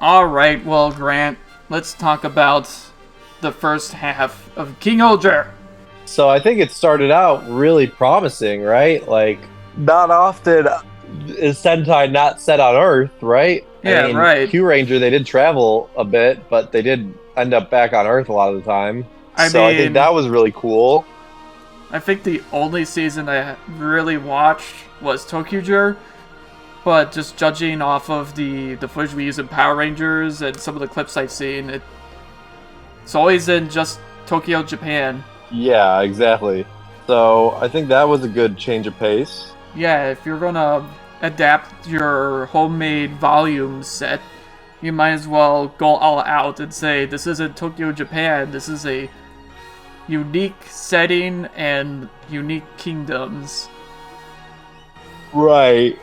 All right, well, Grant, let's talk about the first half of King-Ohger. So I think it started out really promising, right? Like, not often is Sentai not set on Earth, right? Yeah, right. Q Ranger, they did travel a bit, but they did end up back on Earth a lot of the time. I So I think mean, that was really cool. I think the only season I really watched was Tokyo, but just judging off of the footage we use in Power Rangers and some of the clips I've seen, it's always in just Tokyo, Japan. Yeah, exactly. So I think that was a good change of pace. Yeah, if you're gonna adapt your homemade volume set, you might as well go all out and say, this isn't Tokyo, Japan, this is a unique setting and unique kingdoms. Right.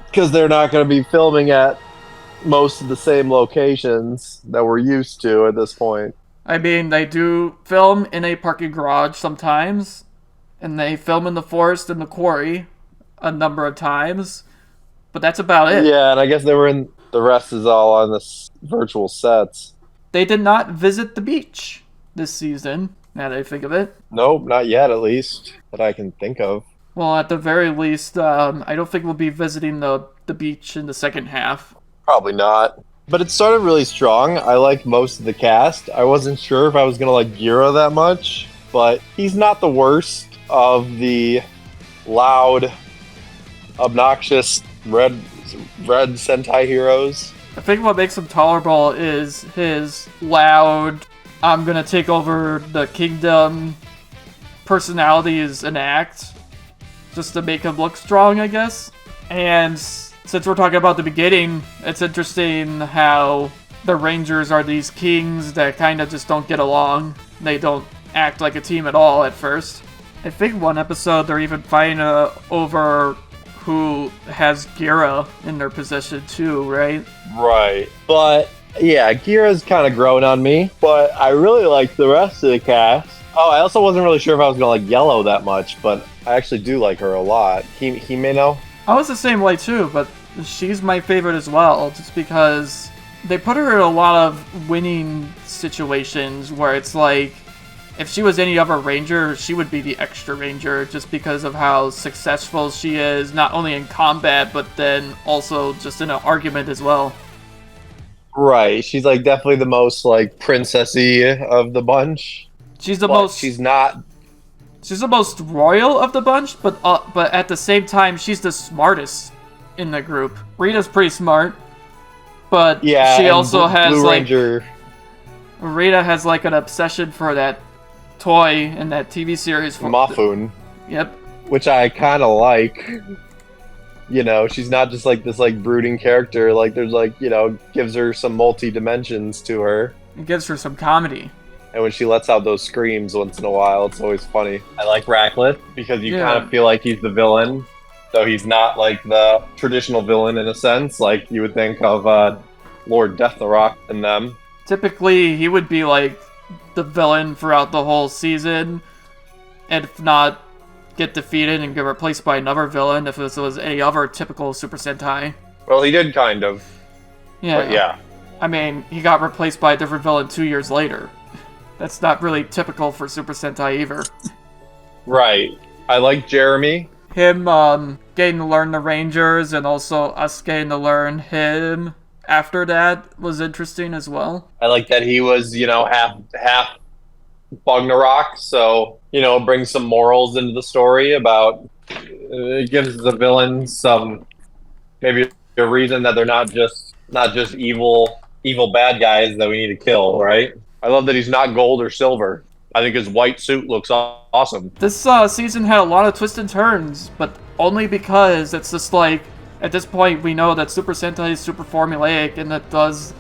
Because they're not going to be filming at most of the same locations that we're used to at this point. I mean, they do film in a parking garage sometimes, and they film in the forest and the quarry a number of times, but that's about it. Yeah, and I guess they were in. The rest is all on the virtual sets. They did not visit the beach this season, now that I think of it. Nope, not yet, at least that I can think of. Well, at the very least, I don't think we'll be visiting the beach in the second half. Probably not. But it started really strong. I liked most of the cast. I wasn't sure if I was going to like Gira that much, but he's not the worst of the loud, obnoxious red Sentai heroes. I think what makes him tolerable is his loud, I'm gonna take over the kingdom personality is an act, just to make him look strong, I guess. And since we're talking about the beginning, it's interesting how the Rangers are these kings that kind of just don't get along. They don't act like a team at all at first. I think one episode they're even fighting over who has Gira in their possession too, right? Right. But yeah, Gira's kind of grown on me, but I really like the rest of the cast. Oh, I also wasn't really sure if I was going to like Yellow that much, but I actually do like her a lot. Himeno? I was the same way too, but she's my favorite as well, just because they put her in a lot of winning situations where it's like, if she was any other ranger, she would be the extra ranger just because of how successful she is, not only in combat, but then also just in an argument as well. Right. She's like definitely the most like princessy of the bunch. She's the But most. she's not. She's the most royal of the bunch, but at the same time, she's the smartest in the group. Rita's pretty smart, but Yeah, she and also has Blue like Ranger. Rita has like an obsession for that toy in that TV series. Mafun, Yep. which I kind of like. You know, she's not just like this like brooding character. Like there's like, you know, gives her some multi dimensions to her. It gives her some comedy. And when she lets out those screams once in a while, it's always funny. I like Ratcliffe because you kind of feel like he's the villain. So he's not like the traditional villain in a sense, like you would think of Lord Deathrock and them. Typically, he would be like the villain throughout the whole season, and if not, get defeated and get replaced by another villain if this was any other typical Super Sentai. Well, he did kind of. Yeah. But yeah. I mean, he got replaced by a different villain 2 years later. That's not really typical for Super Sentai either. Right. I like Jeremy. Him getting to learn the Rangers and also us getting to learn him after that was interesting as well. I like that he was, you know, half Ragnarok, so, you know, brings some morals into the story about, it gives the villains some, maybe a reason that they're not just evil bad guys that we need to kill, right? I love that he's not gold or silver. I think his white suit looks awesome. This season had a lot of twists and turns, but only because it's just like, at this point we know that Super Sentai is super formulaic and it does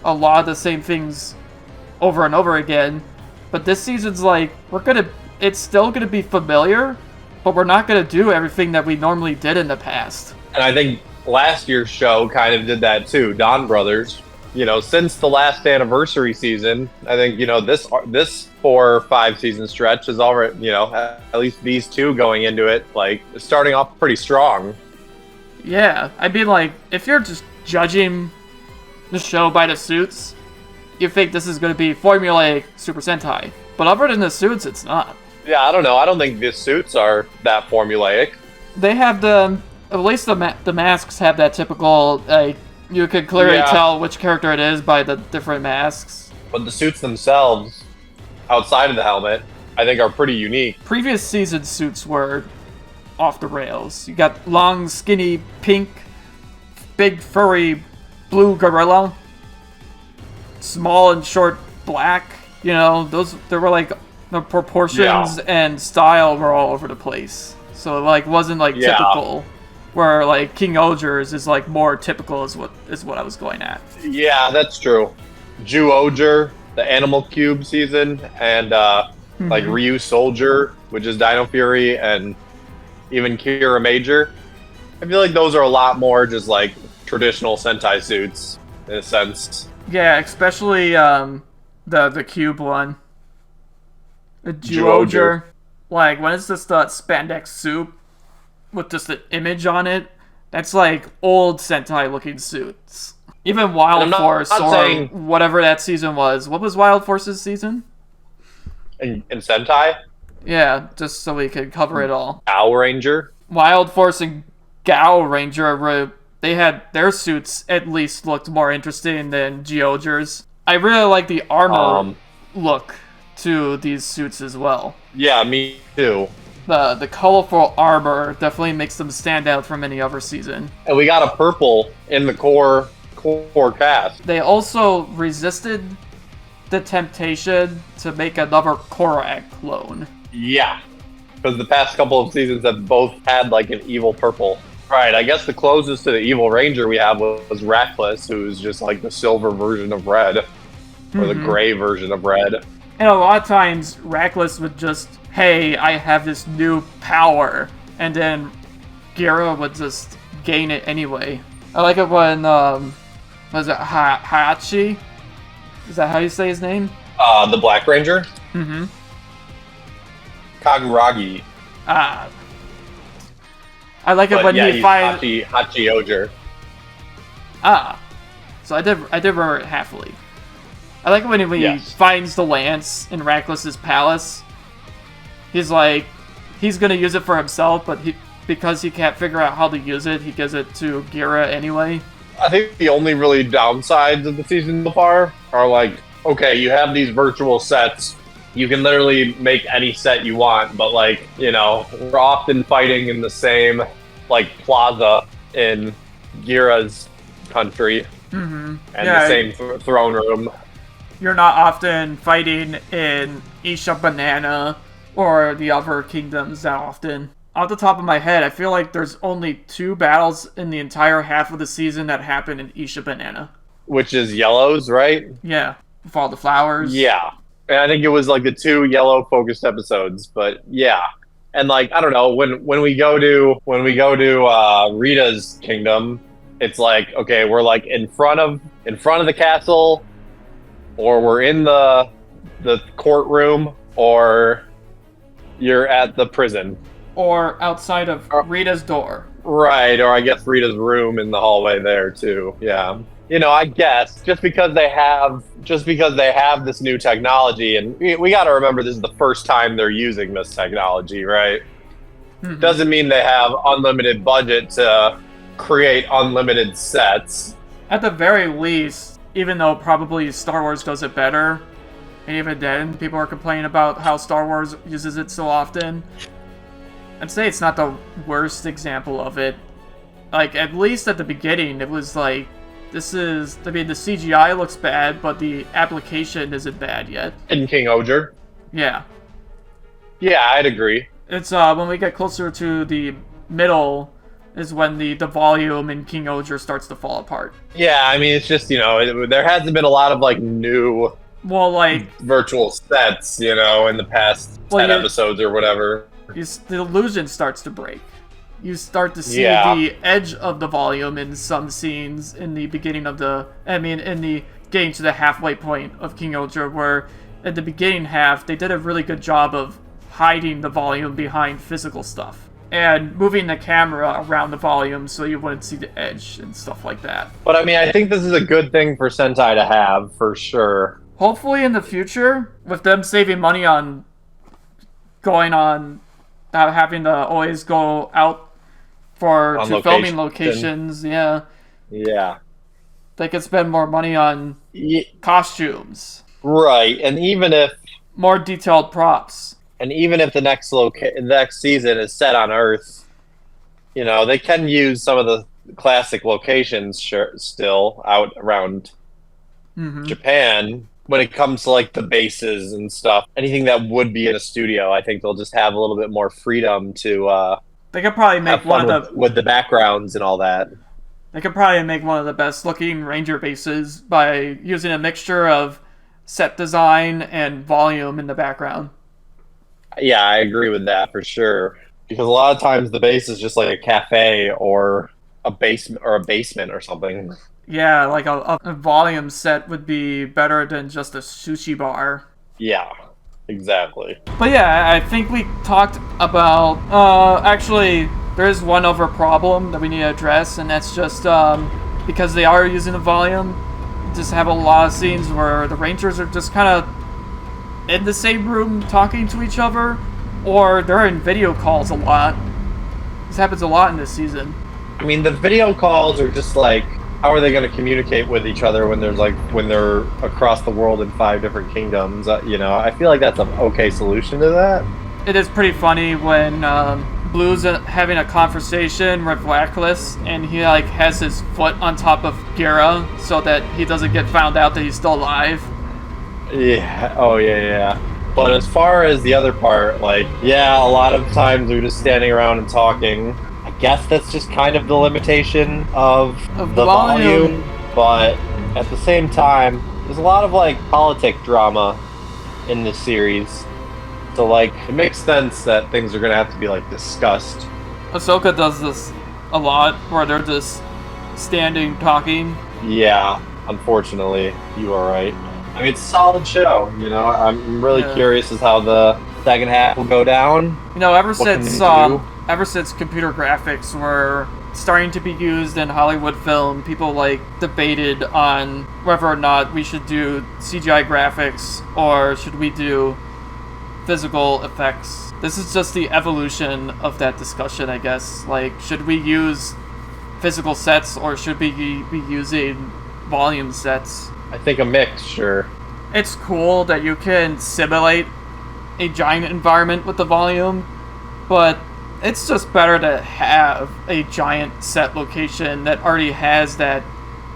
a lot of the same things over and over again. But this season's like, it's still gonna be familiar, but we're not gonna do everything that we normally did in the past. And I think last year's show kind of did that too. Don Brothers, you know, since the last anniversary season, I think, you know, this 4 or 5 season stretch is already, you know, at least these two going into it, like, starting off pretty strong. Yeah, I mean, like, if you're just judging the show by the suits, you think this is going to be formulaic Super Sentai. But other than the suits, it's not. Yeah, I don't know. I don't think the suits are that formulaic. They have at least the masks have that typical, you could clearly tell which character it is by the different masks. But the suits themselves, outside of the helmet, I think are pretty unique. Previous season suits were off the rails. You got long, skinny, pink, big, furry, blue gorilla, small and short black. You know, there were like the proportions and style were all over the place. So it like wasn't like typical. Where like King-Ohger's is like more typical is what I was going at. Yeah, that's true. King-Ohger, the Animal Cube season, and like Ryu Soldier, which is Dino Fury, and even Kira Major. I feel like those are a lot more just like traditional Sentai suits in a sense. Yeah, especially the Cube one. The King-Ohger. Like when it's just a spandex suit with just an image on it, that's like old Sentai looking suits. Even Wild Force or whatever that season was. What was Wild Force's season? In Sentai? Yeah, just so we could cover it all. Gao Ranger? Wild Force and Gao Ranger, they had their suits at least looked more interesting than King-Ohger's. I really like the armor look to these suits as well. Yeah, me too. The colorful armor definitely makes them stand out from any other season. And we got a purple in the core cast. They also resisted the temptation to make another Korak clone. Yeah, because the past couple of seasons have both had like an evil purple. Right, I guess the closest to the evil ranger we have was Ratcliffe, who's just like the silver version of red, or the gray version of red. And a lot of times, Ratcliffe would just, hey, I have this new power, and then Gira would just gain it anyway. I like it when, was it Hayachi? Is that how you say his name? The Black Ranger? Mm-hmm. Kaguragi. I like it when he finds Hachi-Ohger. So I did remember it halfly. I like it when he finds the lance in Ratcliffe's palace. He's like, he's gonna use it for himself, but because he can't figure out how to use it, he gives it to Gira anyway. I think the only really downsides of the season so far are like, okay, you have these virtual sets. You can literally make any set you want, but like, you know, we're often fighting in the same like plaza in Gira's country and the same throne room. You're not often fighting in Isha Banana or the other kingdoms that often. Off the top of my head, I feel like there's only 2 battles in the entire half of the season that happen in Isha Banana. Which is Yellow's, right? Yeah, with all the flowers. Yeah. And I think it was like the 2 yellow focused episodes, but yeah. And like, I don't know, when we go to Rita's kingdom, it's like, okay, we're like in front of the castle, or we're in the courtroom, or you're at the prison. Or outside of Rita's door. Right, or I guess Rita's room in the hallway there too. Yeah. You know, I guess just because they have this new technology, and we got to remember this is the first time they're using this technology, right? Mm-hmm. Doesn't mean they have unlimited budget to create unlimited sets. At the very least, even though probably Star Wars does it better, and even then people are complaining about how Star Wars uses it so often, I'd say it's not the worst example of it. Like, at least at the beginning, it was like, the CGI looks bad, but the application isn't bad yet. In King-Ohger? Yeah. Yeah, I'd agree. It's, when we get closer to the middle, is when the volume in King-Ohger starts to fall apart. Yeah, I mean, it's just, you know, there hasn't been a lot of, like, new... Well, like... virtual sets, you know, in the past 10 episodes or whatever. The illusion starts to break. You start to see the edge of the volume in some scenes in the beginning of in the getting to the halfway point of King-Ohger, where at the beginning half, they did a really good job of hiding the volume behind physical stuff. and moving the camera around the volume so you wouldn't see the edge and stuff like that. But I mean, I think this is a good thing for Sentai to have, for sure. Hopefully in the future, with them saving money on going on, not having to always go out to filming locations, yeah, they could spend more money on costumes, right? And even if more detailed props, and even if the next season is set on Earth, you know, they can use some of the classic locations still out around Japan. When it comes to like the bases and stuff, anything that would be in a studio, I think they'll just have a little bit more freedom to. They could probably make one of the with the backgrounds and all that. They could probably make one of the best looking Ranger bases by using a mixture of set design and volume in the background. Yeah, I agree with that for sure. Because a lot of times the base is just like a cafe or a basement or something. Yeah, like a volume set would be better than just a sushi bar. Yeah, exactly. But yeah, I think we talked about... actually, there is one other problem that we need to address, and that's just because they are using the volume, just have a lot of scenes where the Rangers are just kind of in the same room talking to each other, or they're in video calls a lot. This happens a lot in this season. I mean, the video calls are just like... How are they going to communicate with each other when they're across the world in 5 different kingdoms? You know, I feel like that's an okay solution to that. It is pretty funny when Blue's having a conversation with Blacklist, and he like has his foot on top of Gira so that he doesn't get found out that he's still alive. Yeah. Oh yeah. But as far as the other part, like, yeah, a lot of times they're just standing around and talking. I guess that's just kind of the limitation of the volume, but at the same time, there's a lot of like politic drama in this series, so like it makes sense that things are gonna have to be like discussed. Ahsoka does this a lot, where they're just standing talking. Yeah, unfortunately, you are right. I mean, it's a solid show. You know, I'm really curious as how the second half will go down. You know, ever since computer graphics were starting to be used in Hollywood film, people like debated on whether or not we should do CGI graphics or should we do physical effects. This is just the evolution of that discussion, I guess. Like, should we use physical sets or should we be using volume sets? I think a mix, sure. It's cool that you can simulate a giant environment with the volume, but it's just better to have a giant set location that already has that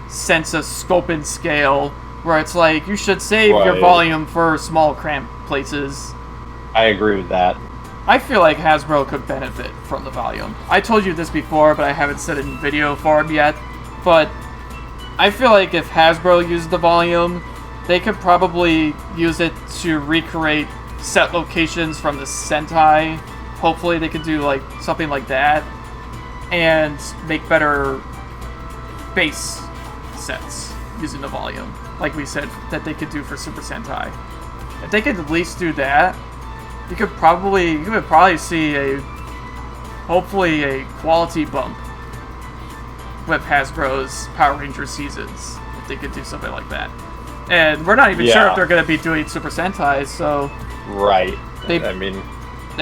sense of scope and scale, where it's like, you should save your volume for small cramped places. I agree with that. I feel like Hasbro could benefit from the volume. I told you this before, but I haven't said it in video form yet, but I feel like if Hasbro used the volume, they could probably use it to recreate set locations from the Sentai. Hopefully they could do like something like that and make better base sets using the volume, like we said that they could do for Super Sentai. If they could at least do that, you could probably see hopefully a quality bump with Hasbro's Power Rangers seasons, if they could do something like that. And we're not even sure if they're going to be doing Super Sentai, so... Right. They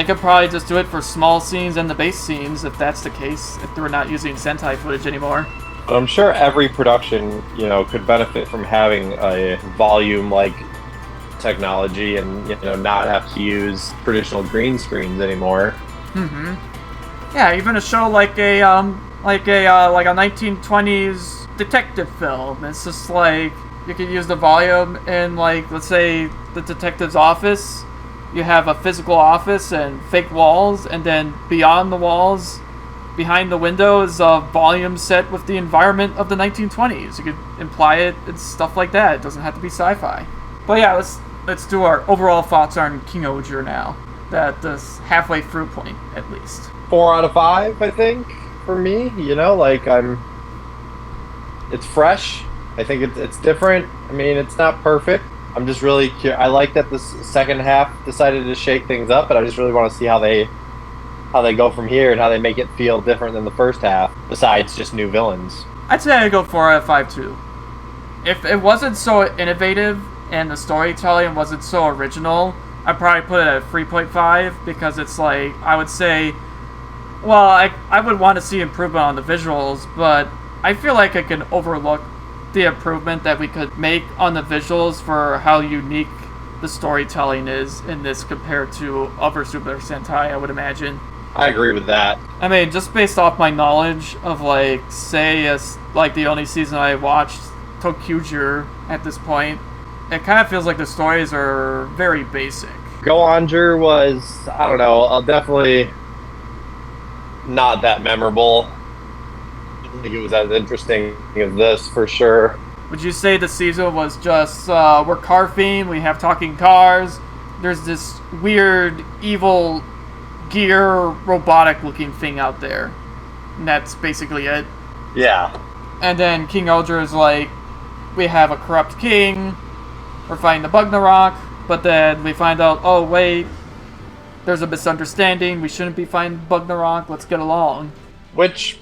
could probably just do it for small scenes and the base scenes, if that's the case, if they're not using Sentai footage anymore. But I'm sure every production, you know, could benefit from having a volume-like technology and, you know, not have to use traditional green screens anymore. Yeah, even a show like a 1920s detective film. It's just like, you could use the volume in, like, let's say, the detective's office. You have a physical office and fake walls, and then beyond the walls, behind the window, is a volume set with the environment of the 1920s. You could imply it, it's stuff like that. It doesn't have to be sci-fi. But yeah, let's do our overall thoughts on King-Ohger now. At this halfway through point, at least. 4 out of 5, I think, for me. You know, like, it's fresh. I think it's different. I mean, it's not perfect. I'm just really curious. I like that this second half decided to shake things up, but I just really want to see how how they go from here and how they make it feel different than the first half, besides just new villains. I'd say I'd go 4 out of 5 too. If it wasn't so innovative and the storytelling wasn't so original, I'd probably put it at 3.5 because it's like, I would say, well, I would want to see improvement on the visuals, but I feel like I can overlook the improvement that we could make on the visuals for how unique the storytelling is in this compared to other Super Sentai, I would imagine. I agree with that. I mean, just based off my knowledge of, like, say, like, the only season I watched, King-Ohger, at this point, it kind of feels like the stories are very basic. King-Ohger was, I don't know, definitely not that memorable. I don't think it was as interesting as this, for sure. Would you say the season was just, we're car themed, we have talking cars, there's this weird, evil gear, robotic-looking thing out there, and that's basically it? Yeah. And then King-Ohger is like, we have a corrupt king, we're fighting the Bugnarok, but then we find out, oh wait, there's a misunderstanding, we shouldn't be fighting Bugnarok, let's get along. Which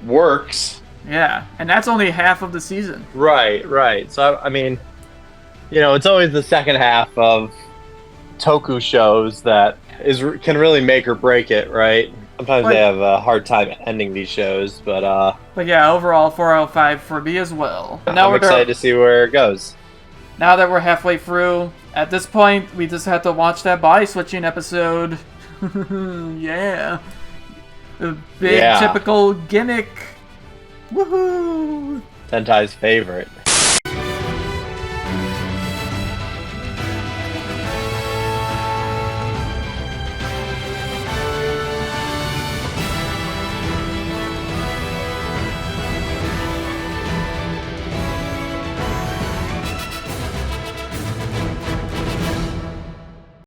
works. Yeah, and that's only half of the season. Right. So, I mean, you know, it's always the second half of Toku shows that can really make or break it, right? Sometimes they have a hard time ending these shows, but yeah, overall 4 out of 5 for me as well. I'm excited to see where it goes. Now that we're halfway through, at this point, we just have to watch that body switching episode. Yeah. The big typical gimmick. Woohoo! Sentai's favorite.